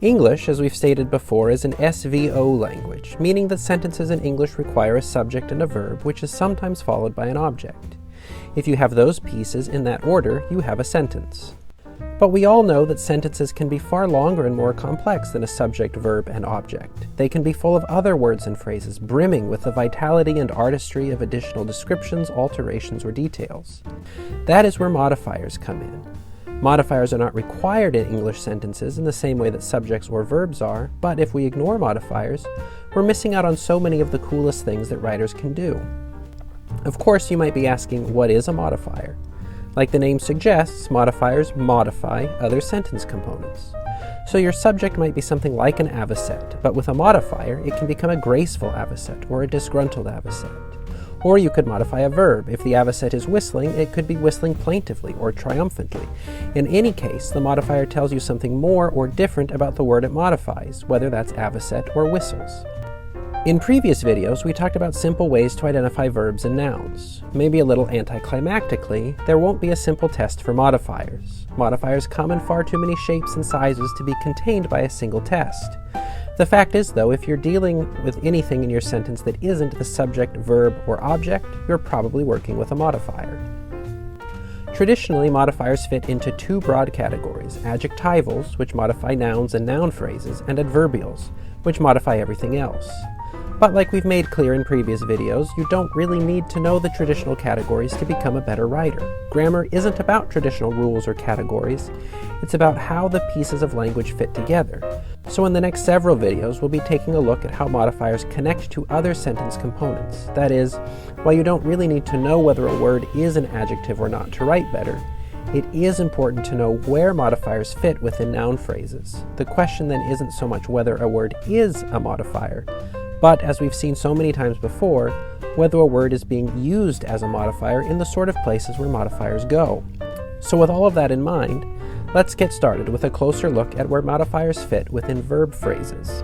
English, as we've stated before, is an SVO language, meaning that sentences in English require a subject and a verb, which is sometimes followed by an object. If you have those pieces in that order, you have a sentence. But we all know that sentences can be far longer and more complex than a subject, verb, and object. They can be full of other words and phrases, brimming with the vitality and artistry of additional descriptions, alterations, or details. That is where modifiers come in. Modifiers are not required in English sentences in the same way that subjects or verbs are, but if we ignore modifiers, we're missing out on so many of the coolest things that writers can do. Of course, you might be asking, what is a modifier? Like the name suggests, modifiers modify other sentence components. So your subject might be something like an avocet, but with a modifier, it can become a graceful avocet or a disgruntled avocet. Or you could modify a verb. If the avocet is whistling, it could be whistling plaintively or triumphantly. In any case, the modifier tells you something more or different about the word it modifies, whether that's avocet or whistles. In previous videos, we talked about simple ways to identify verbs and nouns. Maybe a little anticlimactically, there won't be a simple test for modifiers. Modifiers come in far too many shapes and sizes to be contained by a single test. The fact is, though, if you're dealing with anything in your sentence that isn't the subject, verb, or object, you're probably working with a modifier. Traditionally, modifiers fit into two broad categories: adjectivals, which modify nouns and noun phrases, and adverbials, which modify everything else. But like we've made clear in previous videos, you don't really need to know the traditional categories to become a better writer. Grammar isn't about traditional rules or categories, it's about how the pieces of language fit together. So in the next several videos, we'll be taking a look at how modifiers connect to other sentence components. That is, while you don't really need to know whether a word is an adjective or not to write better, it is important to know where modifiers fit within noun phrases. The question then isn't so much whether a word is a modifier, but, as we've seen so many times before, whether a word is being used as a modifier in the sort of places where modifiers go. So with all of that in mind, let's get started with a closer look at where modifiers fit within verb phrases.